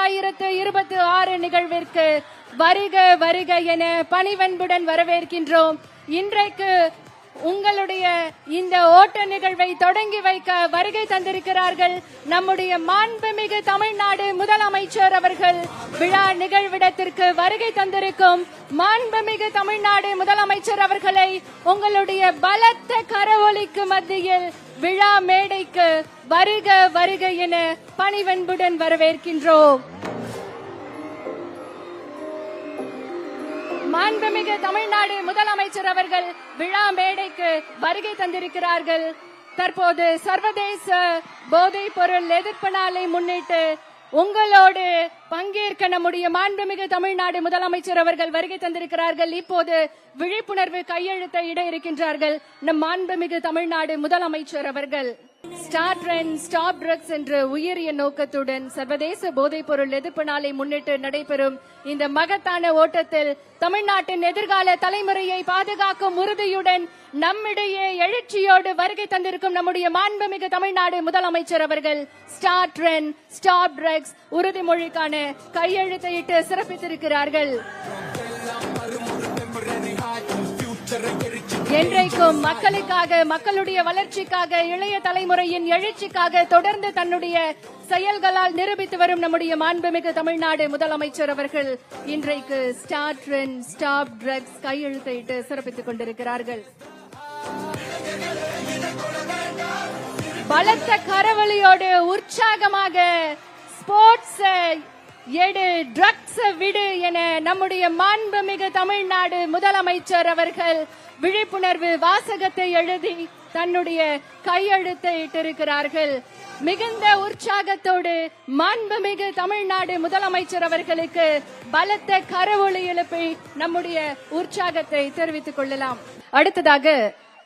2026 நிகழ்விற்கு வருக வருக என பணிவன்புடன் வரவேற்கின்றோம். இன்றைக்கு உங்களுடைய இந்த ஓட்ட நிகழ்வை தொடங்கி வைக்க வருகை தந்திருக்கிறார்கள் நம்முடைய மாண்புமிகு தமிழ்நாடு முதலமைச்சர் அவர்கள். விழா நிகழ்விடத்திற்கு வருகை தந்திருக்கும் மாண்புமிகு தமிழ்நாடு முதலமைச்சர் அவர்களை உங்களுடைய பலத்த கரவொலிக்கு மத்தியில் விழா மேடைக்கு வருக வருக என பணிவன்புடன் வரவேற்கின்றோம். மாண்புமிகு தமிழ்நாடு முதலமைச்சர் அவர்கள் விழா மேடைக்கு வருகை தந்திருக்கிறார்கள். தற்போது சர்வதேச போதைப் பொருள் எதிர்ப்பு நாளை முன்னிட்டு உங்களோடு பங்கேற்க நம்முடைய மாண்புமிகு தமிழ்நாடு முதலமைச்சர் அவர்கள் வருகை தந்திருக்கிறார்கள். இப்போது விழிப்புணர்வு கையெழுத்தை இட இருக்கின்றார்கள் நம் மாண்புமிகு தமிழ்நாடு முதலமைச்சர் அவர்கள். ஸ்டார்ட் ட்ரெண்ட் ஸ்டாப் ட்ரக்ஸ் என்ற உயரிய நோக்கத்துடன் சர்வதேச போதைப் பொருள் எதிர்ப்பு நாளை முன்னிட்டு நடைபெறும் இந்த மகத்தான ஓட்டத்தில் தமிழ்நாட்டின் எதிர்கால தலைமுறையை பாதுகாக்கும் உறுதியுடன் நம்மிடையே எழுச்சியோடு வருகை தந்திருக்கும் நம்முடைய மாண்புமிகு தமிழ்நாடு முதலமைச்சர் அவர்கள் ஸ்டார்ட் ட்ரெண்ட் ஸ்டாப் ட்ரக்ஸ் உறுதிமொழிக்கான கையெழுத்தையிட்டு சிறப்பித்திருக்கிறார்கள். என்றைக்கும் மக்களுக்காக, மக்களுடைய வளர்ச்சிக்காக, இளைய தலைமுறையின் எழுச்சிக்காக தொடர்ந்து தன்னுடைய செயல்களால் நிரூபித்து வரும் நம்முடைய மாண்புமிகு தமிழ்நாடு முதலமைச்சர் அவர்கள் இன்றைக்கு ஸ்டார்ட் ட்ரெண்ட் ஸ்டாப் ட்ரக்ஸ் கையெழுத்திட்டு சிறப்பித்துக் கொண்டிருக்கிறார்கள். பலத்த கரவொலியோடு உற்சாகமாக ஸ்போர்ட்ஸ் எடு ட்ரக்ஸ் விடு என நம்முடைய மாண்புமிகு தமிழ்நாடு முதலமைச்சர் அவர்கள் விழிப்புணர்வு வாசகத்தை எழுதி தன்னுடைய கையெழுத்தை இட்டிருக்கிறார்கள். மிகுந்த உற்சாகத்தோடு மாண்புமிகு தமிழ்நாடு முதலமைச்சர் அவர்களுக்கு பலத்த கரவொலி எழுப்பி நம்முடைய உற்சாகத்தை தெரிவித்துக் கொள்ளலாம். அடுத்ததாக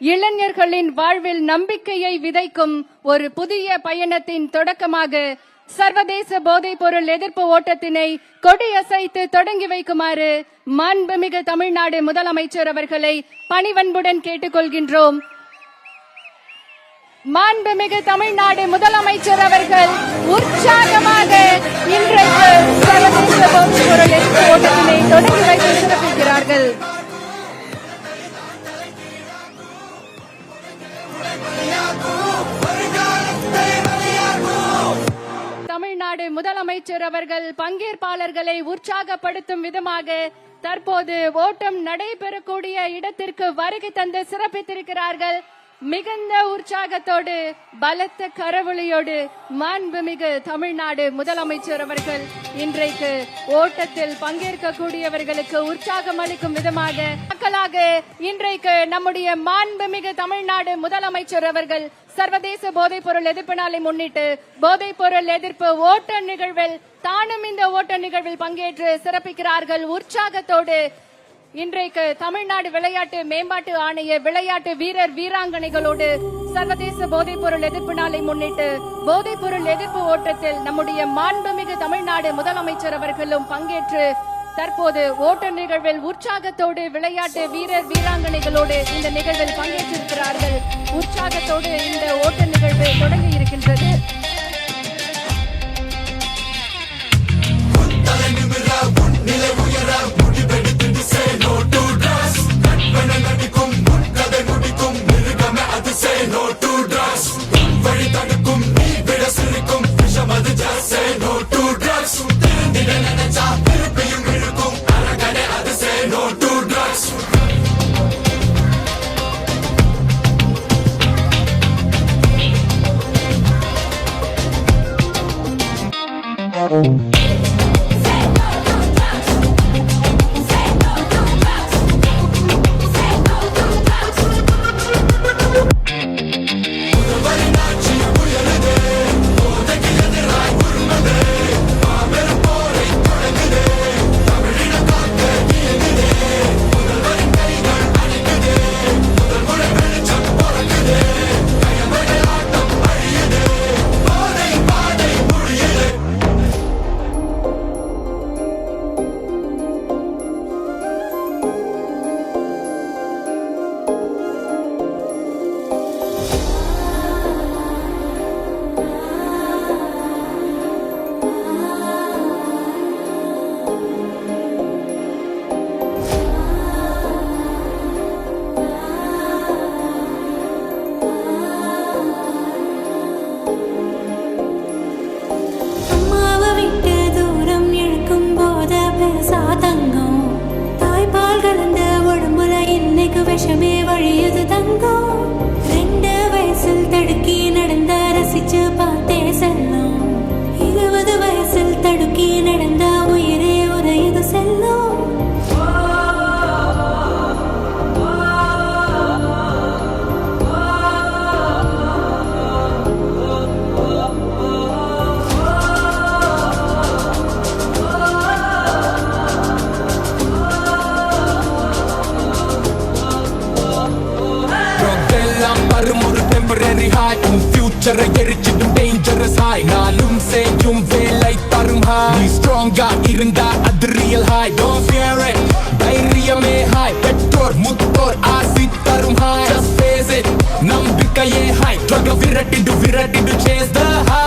இளைஞர்களின் வாழ்வில் நம்பிக்கையை விதைக்கும் ஒரு புதிய பயணத்தின் தொடக்கமாக சர்வதேச போதைப் பொருள் எதிர்ப்பு ஓட்டத்தினை கொடியசைத்து தொடங்கி வைக்குமாறு மாண்புமிகு தமிழ்நாடு முதலமைச்சர் அவர்களை பணிவன்புடன் கேட்டுக்கொள்கின்றோம். மாண்புமிகு தமிழ்நாடு முதலமைச்சர் அவர்கள் உற்சாகமாக இன்றைக்கு சர்வதேச போதைப் பொருள் எதிர்ப்பு ஓட்டத்தினை தொடங்கி வைத்து சிறப்பிக்கிறார்கள். தமிழ்நாடு முதலமைச்சர் அவர்கள் பங்கேற்பாளர்களை உற்சாகப்படுத்தும் விதமாக தற்போது ஓட்டம் நடைபெறக்கூடிய இடத்திற்கு வருகை தந்து சிறப்பித்திருக்கிறார்கள். மிகுந்த உற்சாகத்தோடு பலத்த கரவொலியோடு மாண்புமிகு தமிழ்நாடு முதலமைச்சர் அவர்கள் இன்றைக்கு ஓட்டத்தில் பங்கேற்கக்கூடியவர்களுக்கு உற்சாகம் அளிக்கும் விதமாக மக்களாக இன்றைக்கு நம்முடைய மாண்புமிகு தமிழ்நாடு முதலமைச்சர் அவர்கள் சர்வதேச போதைப் பொருள் எதிர்ப்பு நாளை முன்னிட்டு போதைப் பொருள் எதிர்ப்பு ஓட்ட நிகழ்வில் தானும் இந்த ஓட்ட நிகழ்வில் பங்கேற்று சிறப்பிக்கிறார்கள். உற்சாகத்தோடு இன்றைக்கு தமிழ்நாடு விளையாட்டு மேம்பாட்டு ஆணைய விளையாட்டு வீரர் வீராங்கனைகளோடு சர்வதேச போதைப் பொருள் எதிர்ப்பு நாளை முன்னிட்டு போதைப் பொருள் எதிர்ப்பு ஓட்டத்தில் நம்முடைய மாண்புமிகு தமிழ்நாடு முதலமைச்சர் அவர்களும் பங்கேற்று தற்போது ஓட்ட நிகழ்வில் உற்சாகத்தோடு விளையாட்டு வீரர் வீராங்கனைகளோடு இந்த நிகழ்வில் பங்கேற்றிருக்கிறார்கள். உற்சாகத்தோடு இந்த ஓட்ட நிகழ்வு தொடங்கி இருக்கின்றது. தடுக்கி நடந்த உயிரே உரையது செல்லும். ஒரு டெம்பரரி ஹாய் உன் ஃபியூச்சரை எரிச்சிடும் டேஞ்சரஸ் ஹாய் நாளும் செய்யும் வேலை தரும் ஹாய் நீ ஸ்ட்ராங்கா இருந்தா அது real high don't fear it தைரியமே ஹாய் பெற்றோர் முத்தோர் ஆசி தரும் ஹாய் ஜஸ்ட் ஃபேஸ் இட் நம்பிக்கையே ஹாய் ட்ரக விரட்டிடு விரட்டிடு சேஸ் த ஹாய்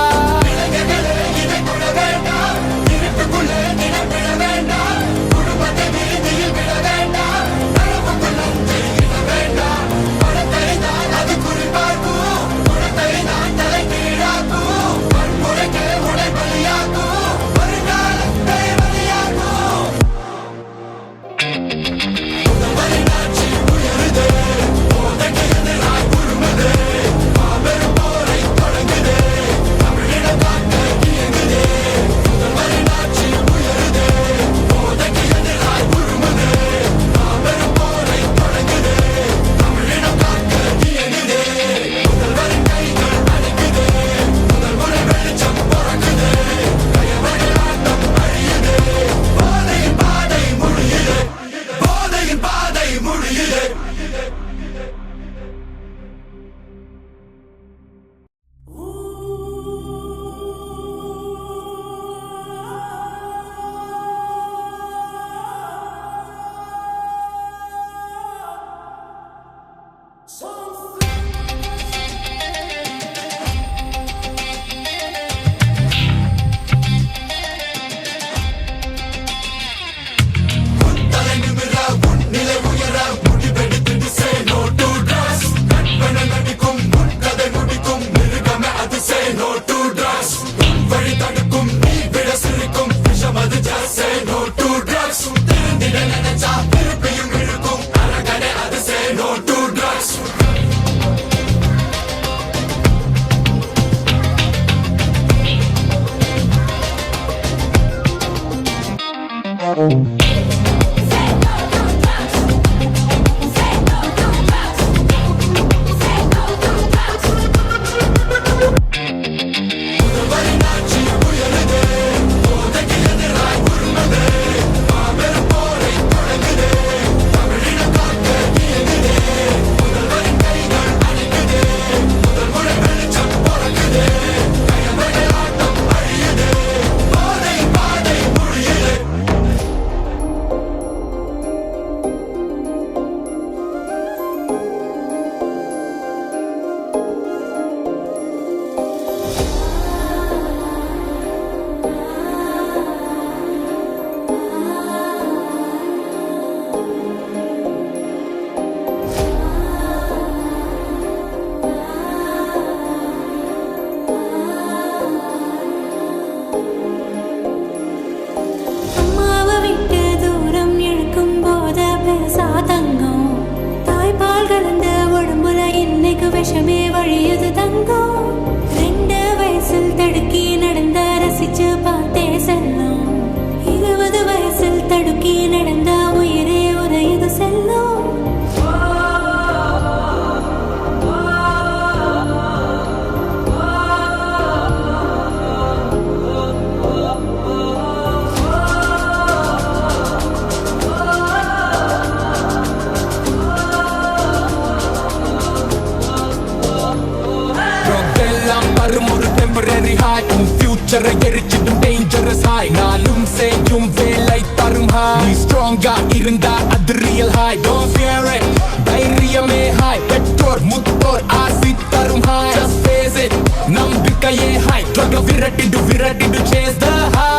விஷமே வழியது தங்கம். 2 வயசில் தடுக்கி நடந்த ரசிச்சு பார்த்தே செல்லும். 20 வயசில் தடுக்கி நடந்த உயிரே உரையது செல்லும். ஒரு டெம்பரரி ஹாய் உன் ஃபியூச்சரை எரிச்சிடும் டேஞ்சரஸ் ஹாய் நாளும் செய்யும் வேலை தரும் ஹாய் நீ ஸ்ட்ராங்கா இருந்தா அது real high don't fear it தைரியமே ஹாய் பெற்றோர் முத்தோர் ஆசி தரும் ஹாய் ஜஸ்ட் ஃபேஸ் இட் நம்பிக்கையே ஹாய் ட்ரக விரட்டிடு விரட்டிடு சேஸ் த ஹாய்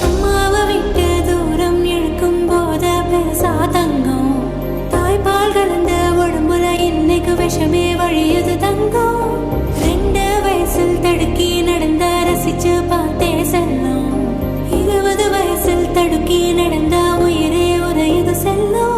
அம்மாவை விட்டு தூரம் இழுக்கும் போது பெருசா தங்கம் தாய்ப்பால் கலந்த உடம்புல இன்னைக்கு விஷமே வழியுது தங்கம் 2 வயசில் தடுக்கி நடந்த ரசிச்சு பார்த்தே செல்லும் 20 வயசில் தடுக்கி நடந்த உயிரே உதயுது செல்லும்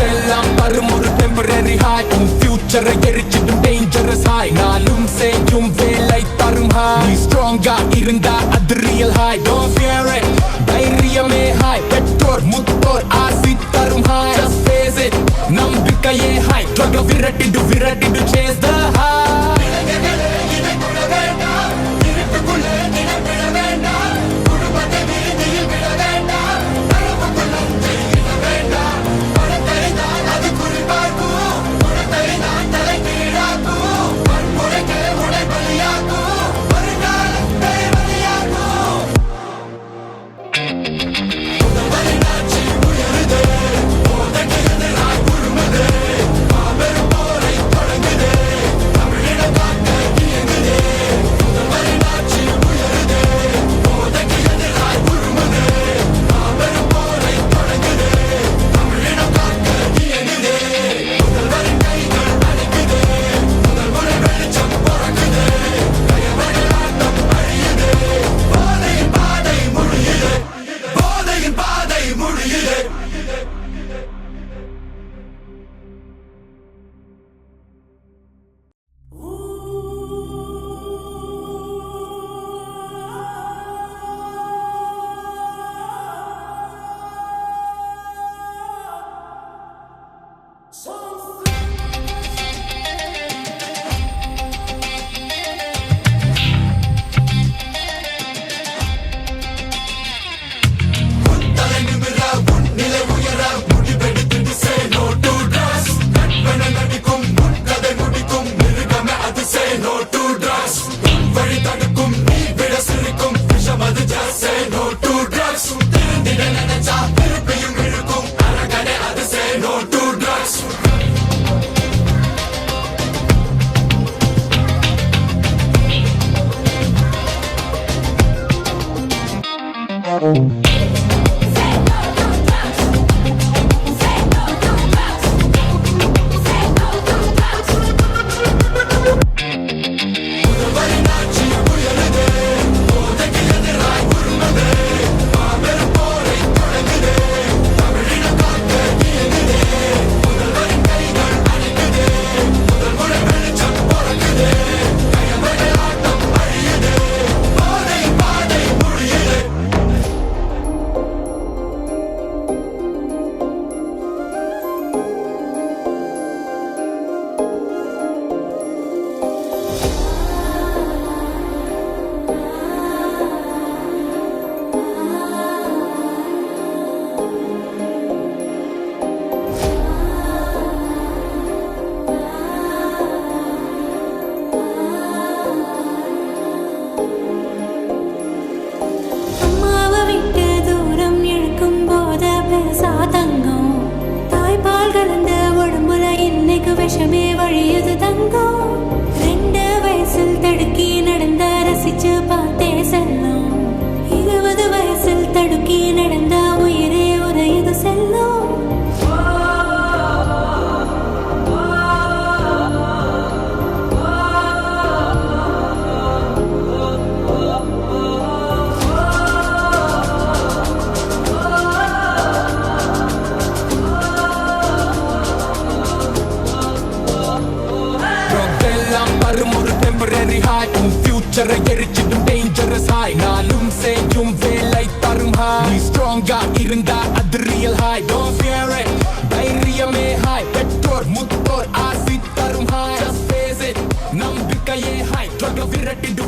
எல்லாம் வரும் ஒரு டெம்பரரி ஹாய் உன் ஃபியூச்சரை எரிச்சிடும் டேஞ்சரஸ் ஹாய் நாளும் செய்யும் வேலை தரும் ஹாய் நீ ஸ்ட்ராங்கா இருந்தா அது real high don't fear it தைரியமே ஹாய் பெற்றோர் முத்தோர் ஆசி தரும் ஹாய் ஜஸ்ட் ஃபேஸ் இட் நம்பிக்கையே ஹாய் ட்ரக விரட்டிடு விரட்டிடு சேஸ் த ஹாய் future எரிச்சிடும் dangerous high நாளும் செய்யும் வேலை தரும் high நீ strong இருந்தா அது real high don't fear it தைரியமே high பெற்றோர் முத்தோர் ஆசி தரும் high just face it நம்பிக்கையே high struggle விரட்டிடு